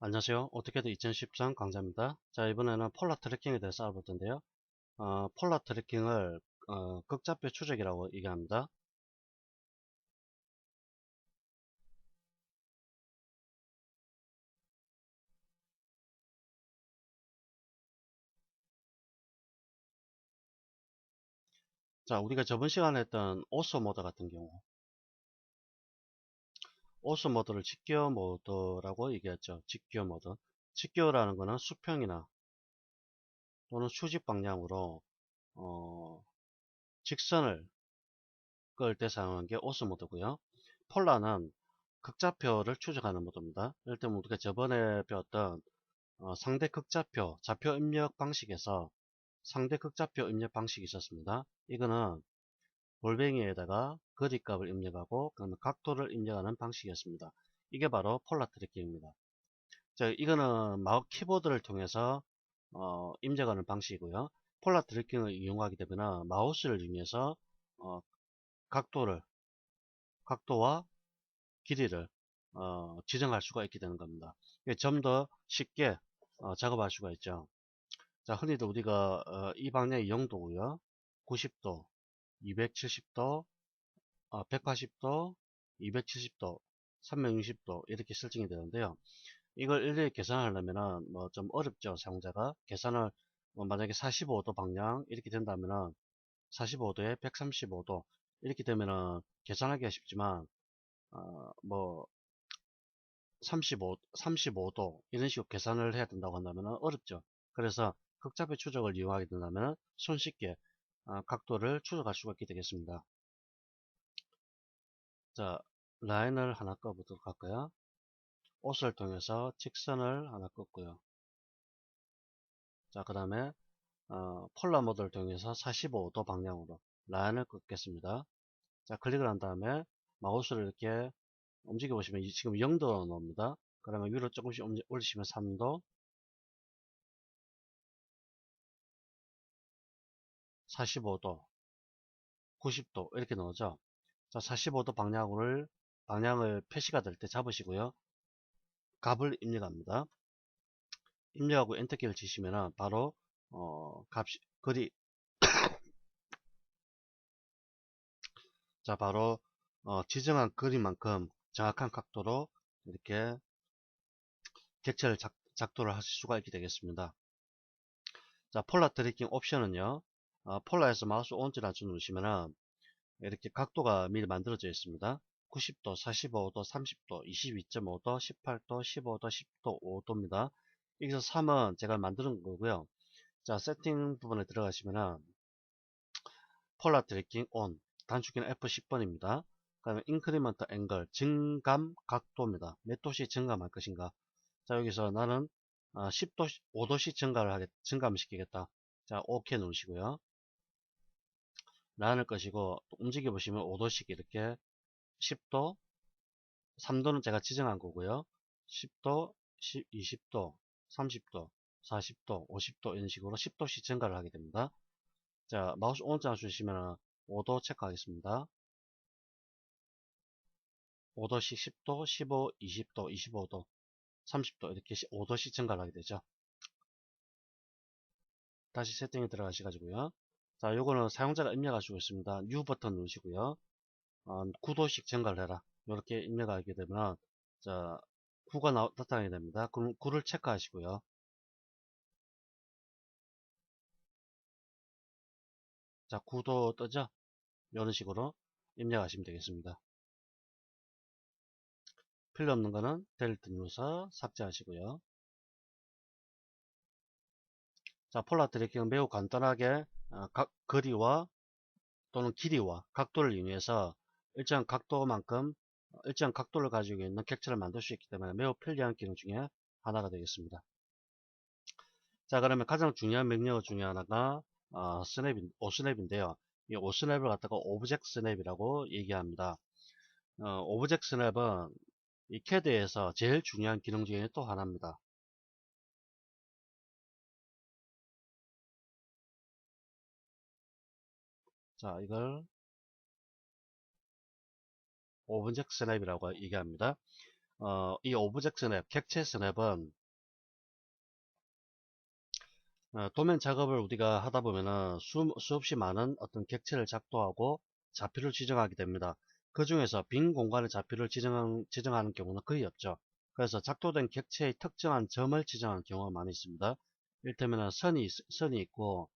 안녕하세요. 어떻게든 2013 강좌입니다. 자, 이번에는 폴라 트래킹에 대해서 알아볼 텐데요. 폴라 트래킹을 극좌표 추적이라고 얘기합니다. 자, 우리가 저번 시간에 했던 오소 모드 같은 경우, 오소 모드를 직교 모드라고 얘기했죠. 직교 모드. 직교라는 거는 수평이나 또는 수직 방향으로 어, 직선을 끌 때 사용하는 게 오소 모드고요. 폴라는 극좌표를 추적하는 모드입니다. 예를 들면 우리가 저번에 배웠던 상대 극좌표, 좌표 입력 방식에서 상대 극좌표 입력 방식이 있었습니다. 이거는 골뱅이에다가 거리값을 입력하고 그다음에 각도를 입력하는 방식이었습니다. 이게 바로 폴라 트래킹입니다. 자, 이거는 마우스 키보드를 통해서 입력하는 방식이고요. 폴라 트래킹을 이용하게 되면 마우스를 이용해서 어, 각도와 길이를 지정할 수가 있게 되는 겁니다. 좀 더 쉽게 작업할 수가 있죠. 자, 흔히들 우리가 이 방향이 0도고요. 90도, 270도, 180도, 270도, 360도 이렇게 설정이 되는데요. 이걸 일일이 계산하려면은 뭐 좀 어렵죠. 사용자가 계산을 만약에 45도 방향 이렇게 된다면은 45도에 135도 이렇게 되면은 계산하기가 쉽지만 뭐 35도 이런 식으로 계산을 해야 된다고 한다면 어렵죠. 그래서 극좌표 추적을 이용하게 된다면 손쉽게 각도를 추적할 수가 있게 되겠습니다. 자, 라인을 하나 꺼보도록 할까요? 옷을 통해서 직선을 하나 껐고요. 자, 그 다음에 폴라 모드를 통해서 45도 방향으로 라인을 긋겠습니다. 자, 클릭을 한 다음에 마우스를 이렇게 움직여 보시면 지금 0도로 나옵니다. 그러면 위로 조금씩 올리시면 3도, 45도, 90도 이렇게 나오죠. 자, 45도 방향을 표시가 될 때 잡으시고요. 값을 입력합니다. 입력하고 엔터키를 치시면 바로 글이 자 바로 지정한 거리만큼 정확한 각도로 이렇게 객체를 작도를 하실 수가 있게 되겠습니다. 자, 폴라 트래킹 옵션은요. 폴라에서 마우스 오른쪽 단추 누르시면은 이렇게 각도가 미리 만들어져 있습니다. 90도, 45도, 30도, 22.5도, 18도, 15도, 10도, 5도입니다. 여기서 3은 제가 만드는 거고요. 자, 세팅 부분에 들어가시면은 폴라 트래킹 온, 단축키는 F10번입니다. 그 다음에 인크리먼트 앵글, 증감 각도입니다. 몇 도씩 증감할 것인가. 자, 여기서 나는 10도, 5도씩 증감을 시키겠다. 자, OK 누르시고요. 란을 끄시고 움직여 보시면 5도씩 이렇게 10도, 3도는 제가 지정한 거고요. 10도, 20도, 30도, 40도, 50도 이런 식으로 10도씩 증가를 하게 됩니다. 자, 마우스 오른쪽 주시면 5도 체크하겠습니다. 5도씩 10도, 15, 20도, 25도, 30도 이렇게 5도씩 증가를 하게 되죠. 다시 세팅에 들어가셔가지고요. 자, 요거는 사용자가 입력할 수 있습니다. New 버튼 누르시고요. 9도씩 증가를 해라. 이렇게 입력하게 되면 자, 9가 나타나게 됩니다. 그럼 9를 체크하시고요. 자, 9도 뜨죠? 이런 식으로 입력하시면 되겠습니다. 필요 없는 거는 델트 눌러서 삭제하시고요. 자, 폴라 트래킹은 매우 간단하게 거리와 또는 길이와 각도를 이용해서 일정 각도를 가지고 있는 객체를 만들 수 있기 때문에 매우 편리한 기능 중에 하나가 되겠습니다. 자, 그러면 가장 중요한 명령 중에 하나가 오스냅인데요. 이 오스냅을 갖다가 오브젝트 스냅이라고 얘기합니다. 오브젝트 스냅은 이 CAD에서 제일 중요한 기능 중에 또 하나입니다. 자, 이걸 오브젝트 스냅이라고 얘기합니다. 이 오브젝트 스냅, 객체 스냅은 도면 작업을 우리가 하다 보면은 수없이 많은 어떤 객체를 작도하고 좌표를 지정하게 됩니다. 그 중에서 빈 공간의 좌표를 지정하는 경우는 거의 없죠. 그래서 작도된 객체의 특정한 점을 지정하는 경우가 많이 있습니다. 이를테면 선이 있고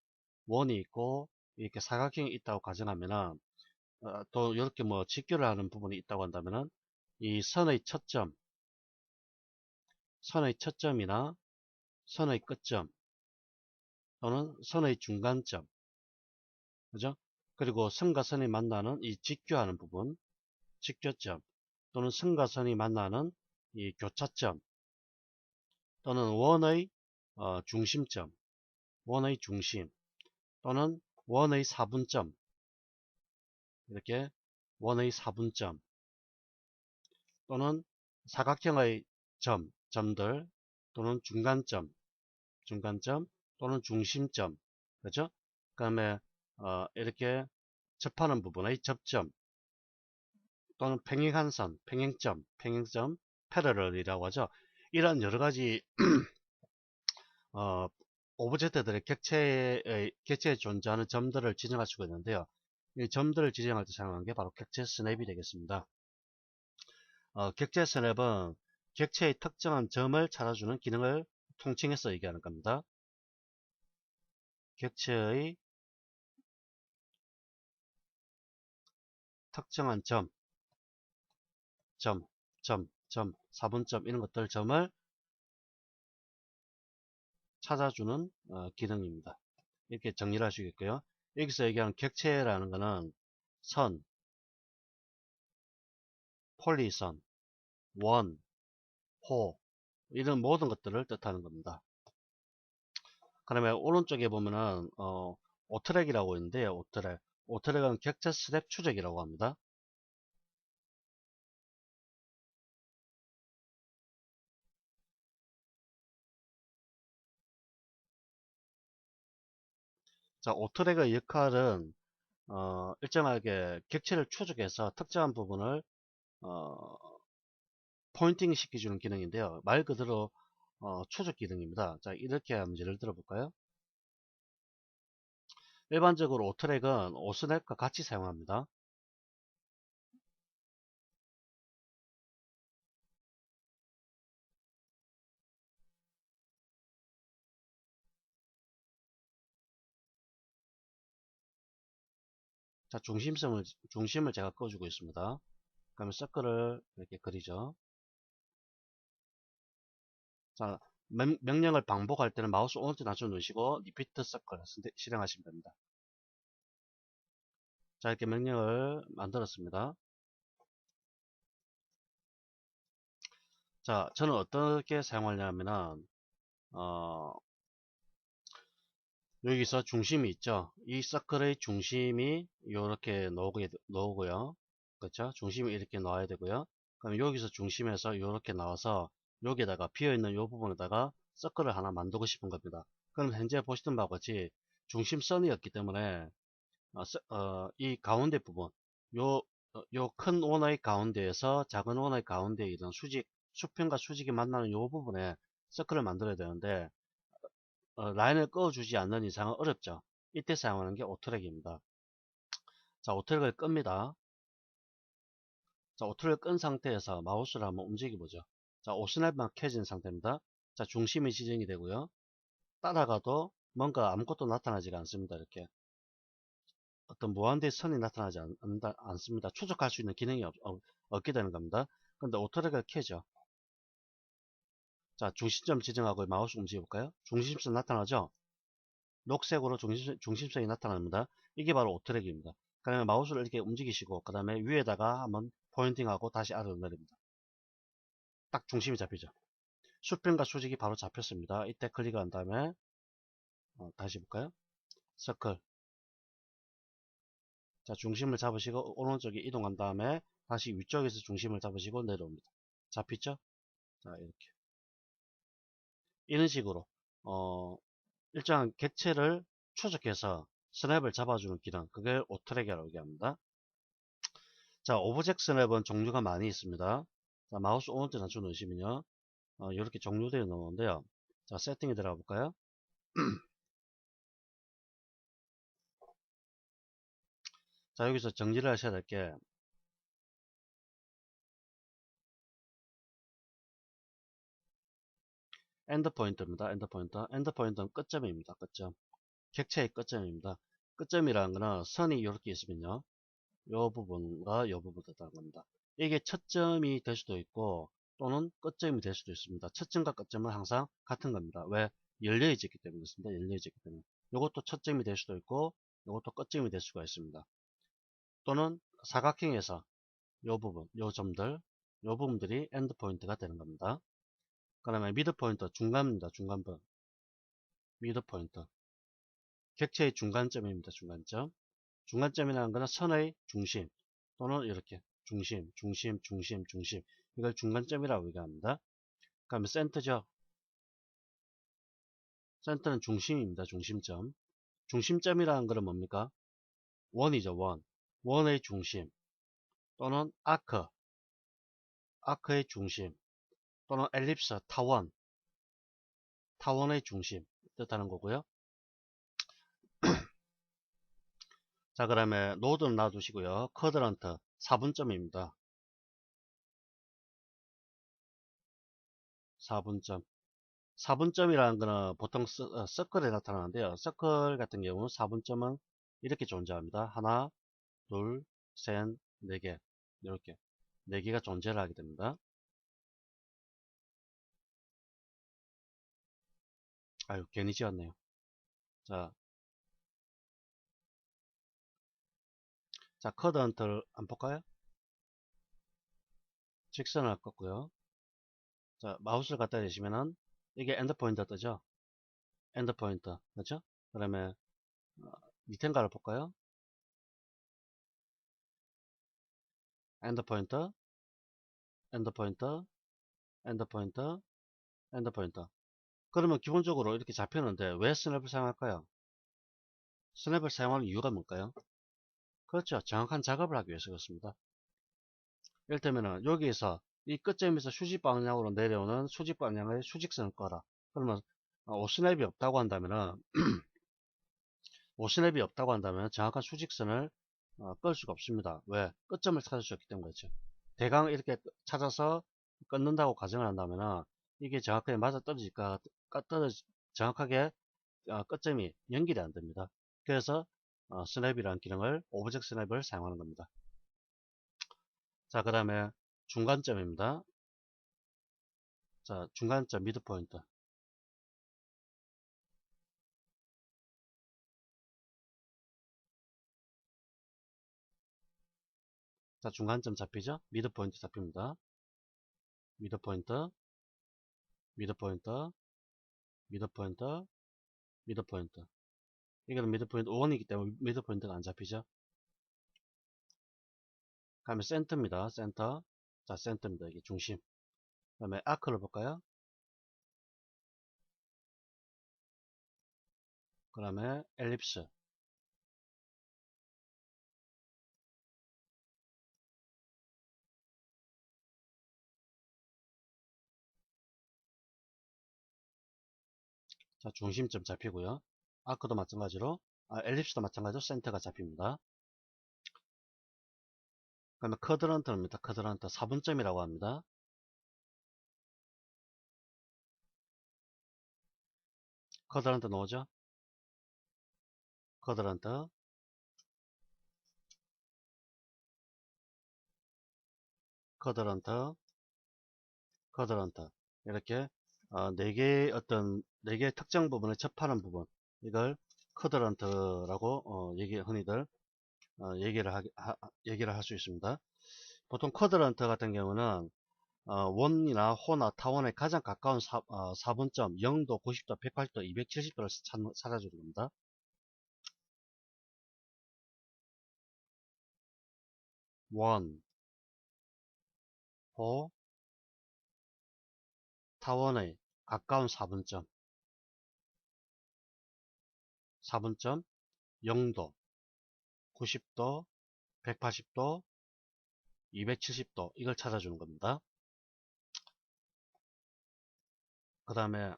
원이 있고 이렇게 사각형이 있다고 가정하면은 또 이렇게 뭐 직교를 하는 부분이 있다고 한다면은 이 선의 첫점이나 선의 끝점 또는 선의 중간점, 그죠? 그리고 선과 선이 만나는 이 직교하는 부분, 직교점 또는 선과 선이 만나는 이 교차점 또는 원의 중심점, 원의 중심 또는 원의 사분점, 이렇게 원의 사분점 또는 사각형의 점들 또는 중간점 또는 중심점, 그죠? 그 다음에 이렇게 접하는 부분의 접점 또는 평행한 선, 평행점, 패러럴이라고 하죠. 이런 여러 가지 어, 오브젝트들의 객체에 존재하는 점들을 지정할 수가 있는데요. 이 점들을 지정할 때 사용하는 게 바로 객체 스냅이 되겠습니다. 객체 스냅은 객체의 특정한 점을 찾아주는 기능을 통칭해서 얘기하는 겁니다. 객체의 특정한 사분점 이런 것들 점을 찾아주는 기능입니다. 이렇게 정리를 할 수 있겠고요. 여기서 얘기하는 객체라는 것은 선, 폴리선, 원, 호 이런 모든 것들을 뜻하는 겁니다. 그다음에 오른쪽에 보면은 오트랙이라고 있는데요. 오트랙은 객체 스냅 추적이라고 합니다. 자, 오트랙의 역할은 일정하게 객체를 추적해서 특정한 부분을 어, 포인팅 시켜주는 기능인데요. 말 그대로 추적 기능입니다. 자, 이렇게 한번 예를 들어 볼까요? 일반적으로 오트랙은 오스냅과 같이 사용합니다. 자, 중심을 제가 꺼주고 있습니다. 그러면 서클을 이렇게 그리죠. 자, 명령을 반복할 때는 마우스 오른쪽 낮춰 놓으시고 리피트 서클 실행하시면 됩니다. 자, 이렇게 명령을 만들었습니다. 자, 저는 어떻게 사용하냐면은 여기서 중심이 있죠. 이 서클의 중심이 이렇게 나오고요. 그렇죠? 중심이 이렇게 나와야 되고요. 그럼 여기서 중심에서 이렇게 나와서 여기에다가 비어있는 이 부분에다가 서클을 하나 만들고 싶은 겁니다. 그럼 현재 보시던 바와 같이 중심선이었기 때문에 이 가운데 부분 요 큰 원의 가운데에서 작은 원의 가운데에 있는 수평과 수직이 만나는 요 부분에 서클을 만들어야 되는데 라인을 그어주지 않는 이상은 어렵죠. 이때 사용하는 게 오토렉입니다. 자, 오토렉을 끕니다. 자, 오토렉을 끈 상태에서 마우스를 한번 움직여 보죠. 자, 오스냅만 켜진 상태입니다. 자, 중심이 지정이 되고요. 따라가도 뭔가 아무것도 나타나지가 않습니다. 이렇게 어떤 무한대의 선이 나타나지 않습니다. 추적할 수 있는 기능이 없게 되는 겁니다. 그런데 오토렉을 켜죠. 자, 중심점 지정하고 마우스 움직여 볼까요? 중심선 나타나죠? 녹색으로 중심선이 나타납니다. 이게 바로 오트랙입니다. 그러면 마우스를 이렇게 움직이시고 그 다음에 위에다가 한번 포인팅하고 다시 아래로 내립니다. 딱 중심이 잡히죠. 수평과 수직이 바로 잡혔습니다. 이때 클릭한 다음에 다시 볼까요? 서클. 자, 중심을 잡으시고 오른쪽에 이동한 다음에 다시 위쪽에서 중심을 잡으시고 내려옵니다. 잡히죠? 자, 이렇게 이런 식으로 일정한 객체를 추적해서 스냅을 잡아주는 기능, 그게 오트랙이라고 얘기합니다. 자, 오브젝트 스냅은 종류가 많이 있습니다. 자, 마우스 오른쪽 단추 누르시면요. 이렇게 종료되어 나오는데요. 자, 세팅에 들어가 볼까요? 자, 여기서 정리를 하셔야 될 게, 엔드 포인트입니다. 엔드 포인트. 엔드 포인트는 끝점입니다. 끝점. 객체의 끝점입니다. 끝점이라는 거는 선이 이렇게 있으면요. 요 부분과 요 부분을 뜻하는 겁니다. 이게 첫 점이 될 수도 있고 또는 끝점이 될 수도 있습니다. 첫 점과 끝점은 항상 같은 겁니다. 왜? 열려져 있기 때문에 그렇습니다. 열려져 있기 때문에. 요것도 첫 점이 될 수도 있고 요것도 끝점이 될 수가 있습니다. 또는 사각형에서 요 부분, 요 점들, 요 부분들이 엔드 포인트가 되는 겁니다. 그 다음에 미드 포인트, 중간입니다. 중간분. 미드 포인트. 객체의 중간점입니다. 중간점. 중간점이라는 것은 선의 중심 또는 이렇게 중심, 중심, 중심, 중심. 이걸 중간점이라고 얘기합니다. 그 다음에 센터죠. 센터는 중심입니다. 중심점. 중심점이라는 것은 뭡니까? 원이죠. 원. 원의 중심 또는 아크, 아크의 중심 또는 엘립스, 타원, 타원의 중심 뜻하는 거고요. 자, 그다음에 노드는 놔두시고요. 쿼드런트 4분점입니다. 4분점. 4분점이라는 거는 보통 서클에 나타나는데요. 서클 같은 경우는 4분점은 이렇게 존재합니다. 하나, 둘, 셋, 네 개. 이렇게 네 개가 존재를 하게 됩니다. 아유, 괜히 지었네요. 자, 자, 쿼드런트를 한번 볼까요? 직선을 꺾고요. 자, 마우스를 갖다 대시면은 이게 엔드 포인트 뜨죠? 엔드 포인트. 그렇죠? 그다음에 밑에 가를 볼까요? 엔드 포인트, 엔드 포인트, 엔드 포인트, 엔드 포인트. 그러면 기본적으로 이렇게 잡혔는데 왜 스냅을 사용할까요? 스냅을 사용하는 이유가 뭘까요? 그렇죠. 정확한 작업을 하기 위해서 그렇습니다. 이를테면은 여기에서 이 끝점에서 수직 방향으로 내려오는 수직 방향의 수직선을 꺼라. 그러면 오스냅이 없다고 한다면은 오스냅이 없다고 한다면 정확한 수직선을 끌 수가 없습니다. 왜? 끝점을 찾으셨기 때문에 그렇죠. 대강 이렇게 찾아서 끊는다고 가정을 한다면은 이게 정확하게 맞아 떨어질까 정확하게 끝점이 연결이 안 됩니다. 그래서 스냅이라는 기능을 오브젝트 스냅을 사용하는 겁니다. 자, 그 다음에 중간점입니다. 자, 중간점 미드 포인트. 자, 중간점 잡히죠? 미드 포인트 잡힙니다. 미드 포인트, 미드 포인트, 미드 포인트, 미드 포인트. 이거는 미드 포인트 5원이기 때문에 미드 포인트가 안 잡히죠? 다음에 센터입니다. 센터. 자, 센터입니다. 이게 중심. 그 다음에 아크를 볼까요? 그 다음에 엘립스. 자, 중심점 잡히고요. 아크도 마찬가지로, 엘립스도 마찬가지로 센터가 잡힙니다. 그 다음에 쿼드런트입니다. 쿼드런트 4분점이라고 합니다. 쿼드런트 나오죠? 쿼드런트, 쿼드런트, 쿼드런트. 이렇게 네 개의 네 개의 특정 부분을 접하는 부분. 이걸 쿼드런트라고 흔히들 얘기를 할 수 있습니다. 보통 쿼드런트 같은 경우는 원이나 호나 타원에 가장 가까운 4분점 0도, 90도, 180도, 270도를 찾아주는 겁니다. 원, 호, 타원의 가까운 4분점 0도, 90도, 180도, 270도 이걸 찾아주는 겁니다. 그 다음에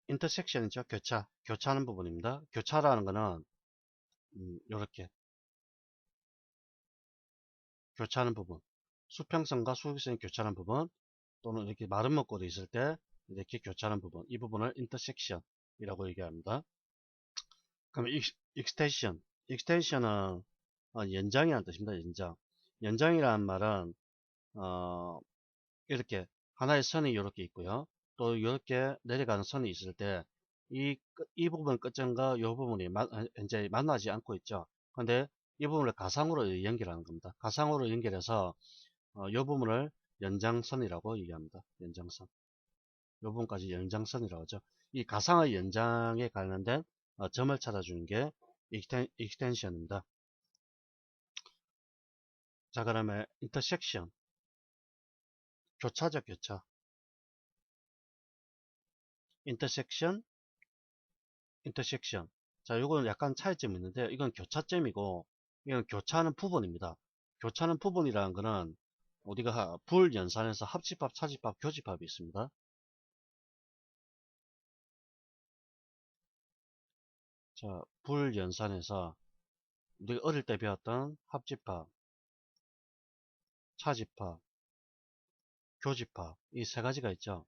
인터섹션이죠. 교차하는 부분입니다. 교차라는 거는 이렇게 교차하는 부분, 수평선과 수직선이 교차하는 부분, 또는 이렇게 마른 먹골이 있을 때 이렇게 교차하는 부분, 이 부분을 인터섹션이라고 얘기합니다. 그럼 익스텐션은 연장이라는 뜻입니다. 연장이라는 말은 이렇게 하나의 선이 이렇게 있고요. 또 이렇게 내려가는 선이 있을 때 이 부분 끝점과 이 부분이 이제 만나지 않고 있죠. 근데 이 부분을 가상으로 연결하는 겁니다. 가상으로 연결해서 이 부분을 연장선이라고 얘기합니다. 연장선. 이 부분까지 연장선이라고 하죠. 이 가상의 연장에 관련된 점을 찾아주는 게 익스텐션입니다. 자, 그러면 인터섹션, 교차죠, 교차. 인터섹션, 인터섹션. 자, 요거는 약간 차이점이 있는데, 이건 교차점이고, 이건 교차하는 부분입니다. 교차하는 부분이라는 거는, 우리가 불연산에서 합집합, 차집합, 교집합이 있습니다. 자, 불연산에서 우리가 어릴 때 배웠던 합집합, 차집합, 교집합, 이 세 가지가 있죠.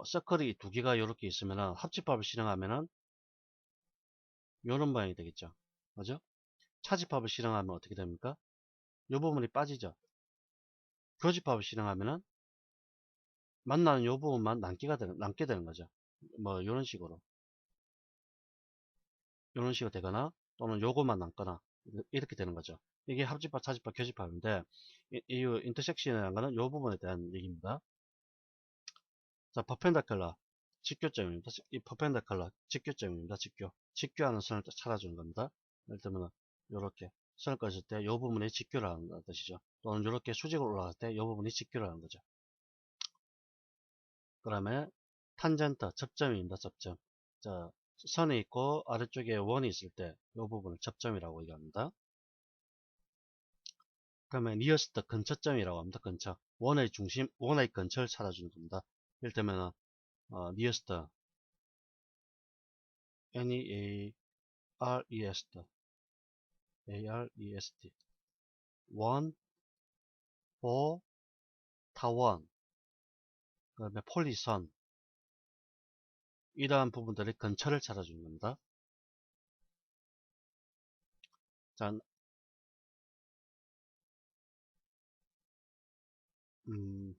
서클이 두 개가 이렇게 있으면 합집합을 실행하면은 이런 모양이 되겠죠. 그죠? 차집합을 실행하면 어떻게 됩니까? 이 부분이 빠지죠. 교집합을 실행하면은 만나는 이 부분만 남게 되는 거죠. 뭐 이런 식으로 되거나, 또는 요것만 남거나 이렇게 되는 거죠. 이게 합집합, 차집합, 교집합인데, 이 인터섹션이라는 거는 이 부분에 대한 얘기입니다. 자, 퍼펜다클러 직교점입니다. 이 퍼펜다클러 직교점입니다. 직교하는 선을 찾아주는 겁니다. 예를 들면 이렇게 선을 꺼질 때 이 부분이 직교라는 뜻이죠. 또는 이렇게 수직으로 올라갈 때 이 부분이 직교라는 거죠. 그 다음에 탄젠트 접점입니다. 접점. 자, 선이 있고 아래쪽에 원이 있을 때 이 부분을 접점이라고 얘기합니다. 그러면 니어스트 근처점이라고 합니다. 근처. 원의 중심, 원의 근처를 찾아주는 겁니다. 예를 들면 니어스트 NEAREST AREST 원, 보, 타원, 그 다음에 폴리선, 이러한 부분들의 근처를 찾아주는 겁니다. 자, 음,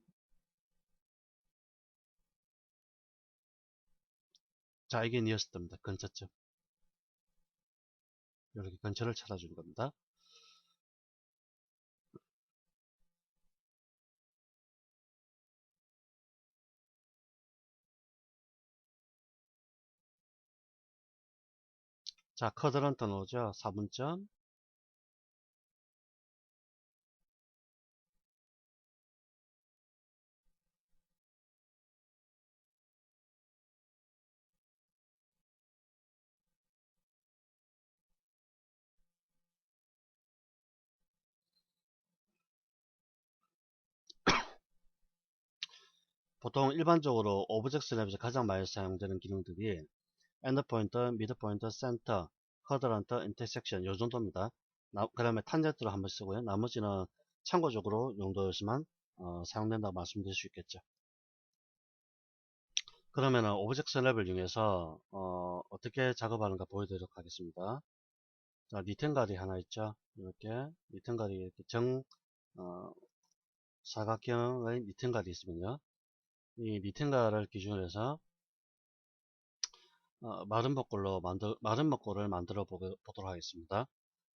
자, 이게 니어스트입니다. 근처점. 이렇게 근처를 찾아주는 겁니다. 자, 커드런트는 오죠. 4분점. 보통 일반적으로 오브젝트 스냅에서 가장 많이 사용되는 기능들이 엔드포인트, 미드포인트, 센터, 쿼드런트, 인터섹션 요 정도입니다. 그 다음에 탄젠트를 한번 쓰고요. 나머지는 참고적으로 용도에서만 사용된다고 말씀드릴 수 있겠죠. 그러면 오브젝트 랩을 이용해서 어떻게 작업하는가 보여드리도록 하겠습니다. 자, 니텐가리 하나 있죠. 이렇게 니텐가리 이렇게 어, 사각형의 니텐가리 있으면요. 이 니텐가를 기준으로 해서 마른 벽골을 만들어 보도록 하겠습니다.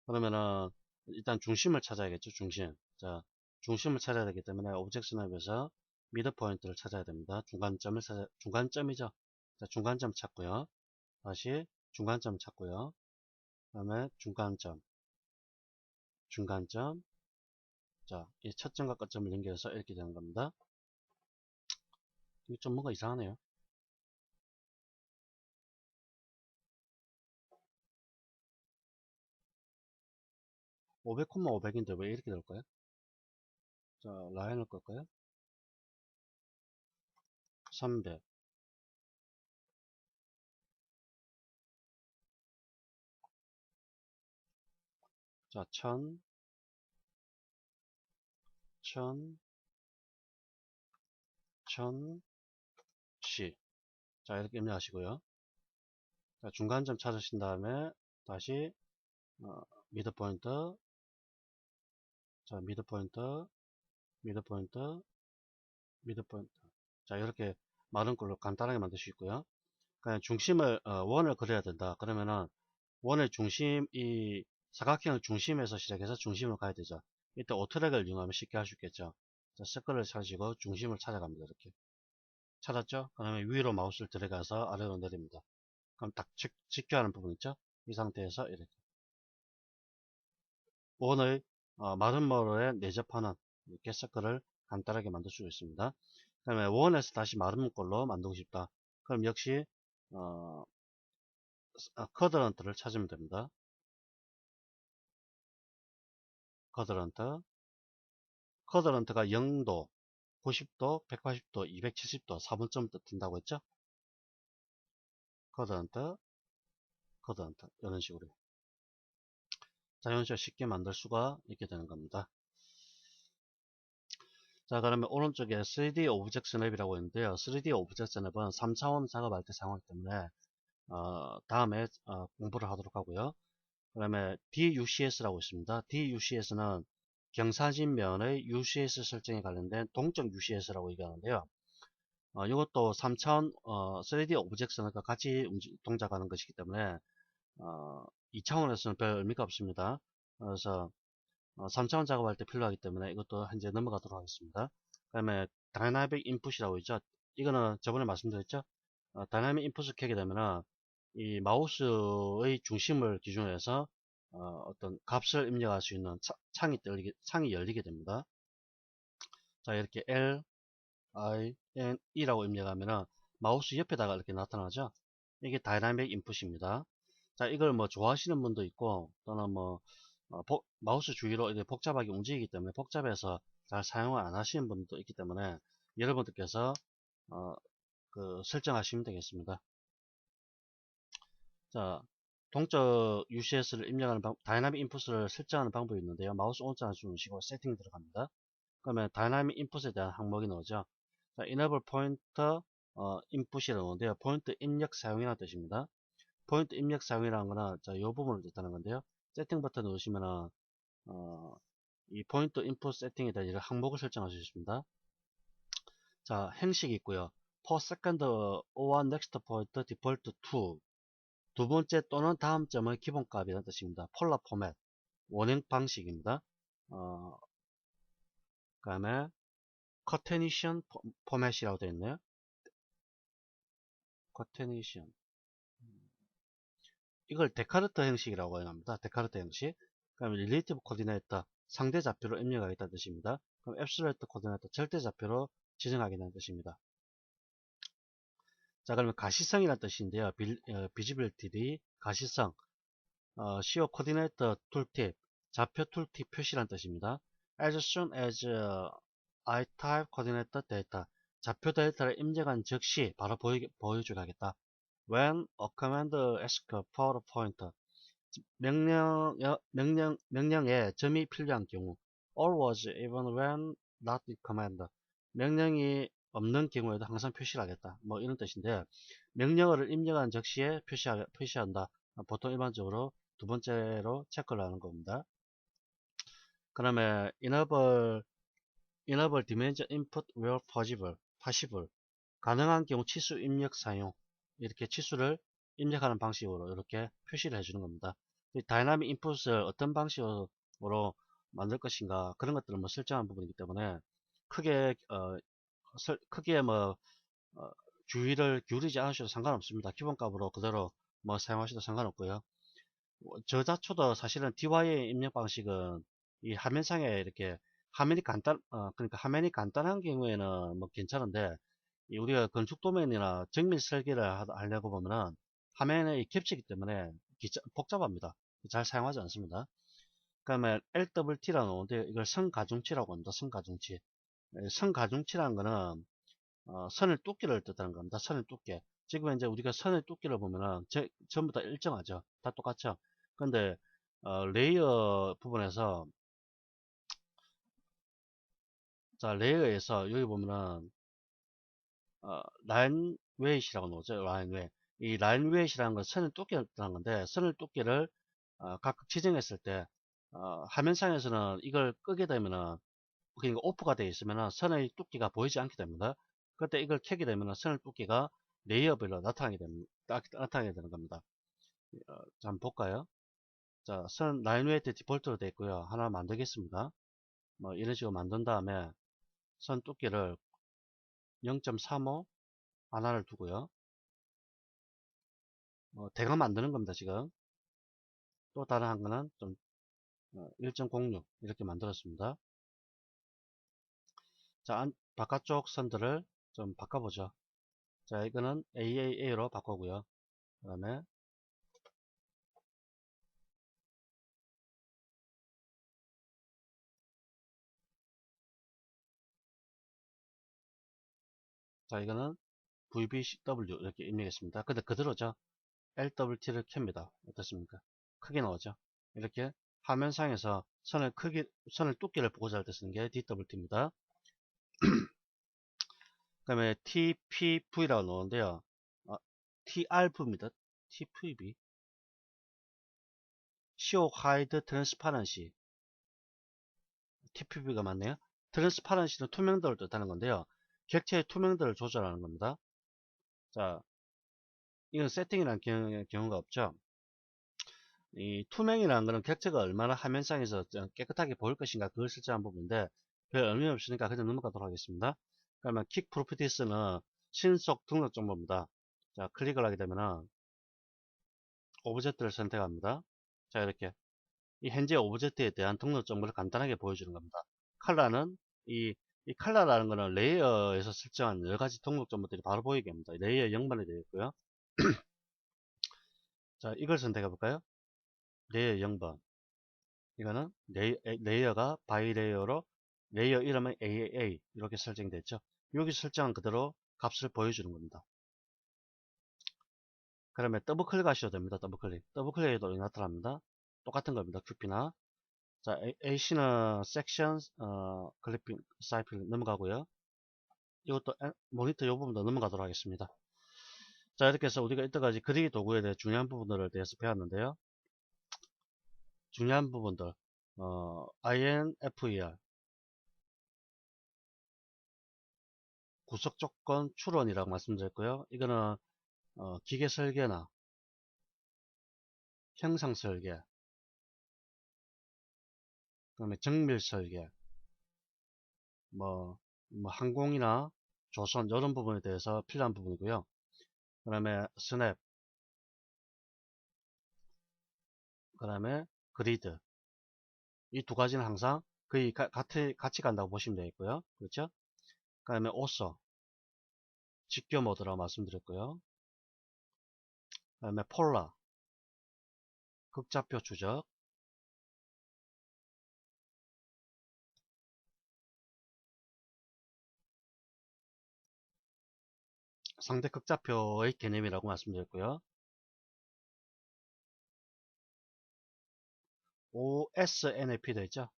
그러면은 일단 중심을 찾아야겠죠. 자, 중심을 찾아야 되기 때문에 오브젝트 스냅에서 미드 포인트를 찾아야 됩니다. 중간점이죠. 자, 중간점 찾고요. 다시 중간점 찾고요. 그 다음에 중간점. 자, 이 첫 점과 끝점을 연결해서 이렇게 되는 겁니다. 이게 좀 뭔가 이상하네요. 500, 500인데 왜 이렇게 될까요? 자, 라인을 끌까요? 300. 자, 1000, 1000, 1000, C. 자, 이렇게 입력하시고요. 자, 중간점 찾으신 다음에 다시 미드 포인트, 자, 미드 포인트, 미드 포인트, 미드 포인트. 자, 이렇게 마른 걸로 간단하게 만들 수 있고요. 그냥 중심을 원을 그려야 된다. 그러면은 원의 중심, 이 사각형의 중심에서 시작해서 중심을 가야 되죠. 이때 오토렉을 이용하면 쉽게 할 수 있겠죠. 자, 서클을 찾으시고 중심을 찾아갑니다. 이렇게 찾았죠? 그러면 위로 마우스를 들어가서 아래로 내립니다. 그럼 딱 직교하는 부분 있죠? 이 상태에서 이렇게 원의 마른 머러에 내접하는 이렇게 서클을 간단하게 만들 수 있습니다. 그 다음에 원에서 다시 마른 걸로 만들고 싶다. 그럼 역시 쿼드런트를 찾으면 됩니다. 쿼드런트가 0도, 90도, 180도, 270도, 4분점 뜬다고 했죠? 쿼드런트, 이런 식으로. 자, 이런 식으로 쉽게 만들 수가 있게 되는 겁니다. 자, 그러면 오른쪽에 3D 오브젝트 스냅이라고 있는데요. 3D 오브젝트 스냅은 3차원 작업할 때 사용하기 때문에 다음에 공부를 하도록 하고요. 그 다음에 DUCS라고 있습니다. DUCS는 경사진면의 UCS 설정에 관련된 동적 UCS라고 얘기하는데요. 이것도 3차원 3D 오브젝트와 같이 동작하는 것이기 때문에 2차원에서는 별 의미가 없습니다. 그래서 3차원 작업할 때 필요하기 때문에 이것도 현재 넘어가도록 하겠습니다. 그 다음에 다이나믹 인풋이라고 있죠. 이거는 저번에 말씀드렸죠. 다이나믹 인풋을 켜게 되면은 이 마우스의 중심을 기준으로 해서 어떤 값을 입력할 수 있는 창이 열리게 됩니다. 자, 이렇게 L, I, N, E라고 입력하면은 마우스 옆에다가 이렇게 나타나죠. 이게 다이나믹 인풋입니다. 자, 이걸 뭐 좋아하시는 분도 있고 또는 뭐 마우스 주위로 이렇게 복잡하게 움직이기 때문에 복잡해서 잘 사용을 안 하시는 분도 있기 때문에 여러분들께서 어, 설정하시면 되겠습니다. 자, 동적 UCS를 입력하는 다이나믹 인풋을 설정하는 방법이 있는데요. 마우스 오른쪽 누르시고 세팅 들어갑니다. 그러면 다이나믹 인풋에 대한 항목이 나오죠. 자, enable pointer input이라고 하는데요. 포인트 입력 사용이라는 뜻입니다. 포인트 입력 사용이라는 거는 자, 이 부분을 뜻하는 건데요. 세팅 버튼 누르시면은 이 포인트 인풋 세팅에 대한 이런 항목을 설정할 수 있습니다. 자, 행식이 있고요. per second or next point default to 두 번째 또는 다음 점의 기본값이라는 뜻입니다. 폴라 포맷 원행 방식입니다. 그 다음에 커테니션 포맷이라고 되어 있네요. 커테니션 이걸 데카르트 형식이라고 합니다. 데카르트 형식. 그럼 릴레이티브 코디네이터 상대 좌표로 입력하겠다는 뜻입니다. 그럼 앱솔루트 코디네이터 절대 좌표로 지정하겠다는 뜻입니다. 자, 그러면 가시성이라는 뜻인데요. 비지빌리티 가시성 CO 코디네이터 툴팁 좌표 툴팁 표시라는 뜻입니다. As soon as I type coordinate data 좌표 데이터를 입력한 즉시 바로 보여주게 하겠다. When a command asks for a pointer 명령에 점이 필요한 경우 always even when not in command 명령이 없는 경우에도 항상 표시를 하겠다. 뭐 이런 뜻인데 명령어를 입력한 즉시에 표시한다. 보통 일반적으로 두 번째로 체크를 하는 겁니다. 그다음에 enable dimension input where possible 가능한 경우 치수 입력 사용 이렇게 치수를 입력하는 방식으로 이렇게 표시를 해주는 겁니다. 다이나믹 인풋을 어떤 방식으로 만들 것인가 그런 것들을 뭐 설정한 부분이기 때문에 크게 뭐 주의를 기울이지 않으셔도 상관없습니다. 기본값으로 그대로 뭐 사용하셔도 상관없고요. 저자초도 사실은 DY의 입력 방식은 이 화면상에 이렇게 그러니까 화면이 간단한 경우에는 뭐 괜찮은데 우리가 건축 도면이나 정밀 설계를 하려고 보면은 화면이 겹치기 때문에 복잡합니다. 잘 사용하지 않습니다. 그러면 LWT라고 나오는데 이걸 선가중치라고 합니다. 선가중치. 선가중치라는 거는 선의 두께를 뜻하는 겁니다. 선의 두께. 지금 이제 우리가 선의 두께를 보면은 전부 다 일정하죠. 다 똑같죠. 근데 레이어 부분에서 자 레이어에서 여기 보면은 라인 웨이트라고 나오죠. 라인 웨이트. 이 라인 웨이트라는 건 선의 두께를 뜻하는 건데 선의 두께를 각각 지정했을 때 화면상에서는 이걸 끄게 되면은 그러니까 오프가 되어 있으면 선의 두께가 보이지 않게 됩니다. 그때 이걸 켜게 되면 선의 두께가 레이어별로 나타나게 되는 겁니다. 자, 한번 볼까요? 자, 선 라인 웨이트 디폴트로 되어 있고요. 하나 만들겠습니다. 뭐 이런 식으로 만든 다음에 선 두께를 0.35 하나를 두고요. 대강 만드는 겁니다. 지금 또 다른 한 거는 좀 1.06 이렇게 만들었습니다. 자, 바깥쪽 선들을 좀 바꿔보죠. 자, 이거는 AAA로 바꾸고요. 그 다음에 자, 이거는 VBCW 이렇게 입력했습니다. 근데 그대로죠. LWT를 켭니다. 어떻습니까? 크게 나오죠. 이렇게 화면상에서 선을 두께를 보고자 할 때 쓰는 게 DWT입니다. 그 다음에 TPV라고 나오는데요. TRV입니다. TPV. Show Hide Transparency. TPV가 맞네요. 트랜스파런시는 투명도를 뜻하는 건데요. 객체의 투명도를 조절하는 겁니다. 자, 이건 세팅이라는 경우가 없죠. 이 투명이라는 것은 객체가 얼마나 화면상에서 깨끗하게 보일 것인가 그걸 설정한 부분인데 별 의미 없으니까 그냥 넘어가도록 하겠습니다. 그러면 킥 프로퍼티스는 신속 등록 정보입니다. 자, 클릭을 하게 되면은 오브젝트를 선택합니다. 자, 이렇게 이 현재 오브젝트에 대한 등록 정보를 간단하게 보여주는 겁니다. 컬러는 이 컬러라는 것은 레이어에서 설정한 여러 가지 등록 정보들이 바로 보이게 합니다. 레이어 0번이 되어 있고요. 자, 이걸 선택해 볼까요? 레이어 0번. 이거는 레이어가 바이 레이어로 레이어 이름은 AAA 이렇게 설정됐죠. 여기 설정한 그대로 값을 보여주는 겁니다. 그러면 더블 클릭 하셔도 됩니다. 더블 클릭. 더블 클릭해도 나타납니다. 똑같은 겁니다. QP나. 자, AC는 섹션, 클리핑, 사이클 넘어가고요. 이것도 모니터 이 부분도 넘어가도록 하겠습니다. 자, 이렇게 해서 우리가 이때까지 그리기 도구에 대해 중요한 부분들에 대해서 배웠는데요. 중요한 부분들, INFER, 구석 조건 추론이라고 말씀드렸고요. 이거는 기계 설계나 형상 설계, 그다음에 정밀 설계, 뭐 항공이나 조선 이런 부분에 대해서 필요한 부분이고요. 그다음에 스냅, 그다음에 그리드, 이 두 가지는 항상 거의 같이 간다고 보시면 되겠고요. 그렇죠? 그다음에 오서, 직교 모드라고 말씀드렸고요. 그다음에 폴라, 극좌표 추적, 상대 극좌표의 개념이라고 말씀드렸고요. OSNAP 되어 있죠?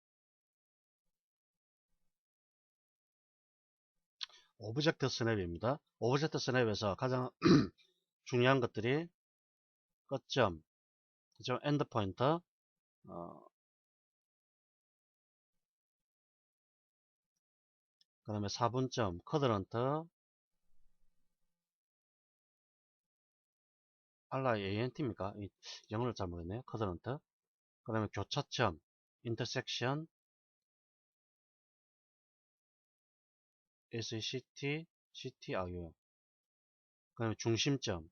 오브젝트 스냅입니다. 오브젝트 스냅에서 가장 중요한 것들이 끝점, 그죠? 엔드 포인터, 그 다음에 4분점, 쿼드런트, RIANT입니까? 영어를 잘 모르겠네요. 쿼드런트. 그 다음에 교차점, 인터섹션, SCT, CTRU. 그 다음에 중심점,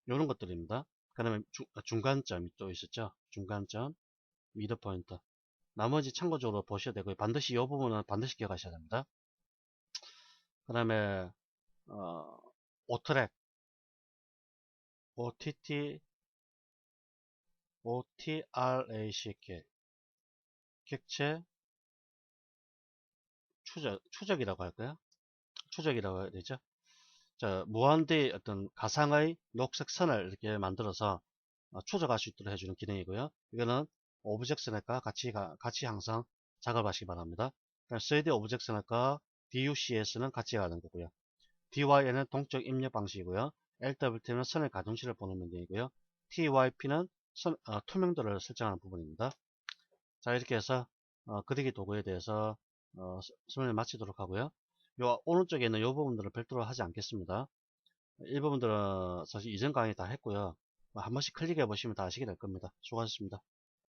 이런 것들입니다. 그 다음에 중간점이 또 있었죠. 중간점, 미드 포인트. 나머지 참고적으로 보셔야 되고요. 반드시 이 부분은 반드시 기억하셔야 됩니다. 그 다음에 오트랙, OTT, OTRACK, 객체 추적이라고 할까요? 추적이라고 해야 되죠. 자, 무한대의 어떤 가상의 녹색 선을 이렇게 만들어서 추적할 수 있도록 해주는 기능이고요. 이거는 오브젝트넷과 같이 항상 작업하시기 바랍니다. 3D 오브젝트넷과 DUCS는 같이 가는 거고요. DYN은 동적 입력 방식이고요. LWT는 선의 가중치를 보는 명령이고요. TYP는 투명도를 설정하는 부분입니다. 자, 이렇게 해서 그리기 도구에 대해서 설명을 마치도록 하고요. 요 오른쪽에 있는 이 부분들은 별도로 하지 않겠습니다. 이 부분들은 사실 이전 강의 다 했고요. 한 번씩 클릭해 보시면 다 아시게 될 겁니다. 수고하셨습니다.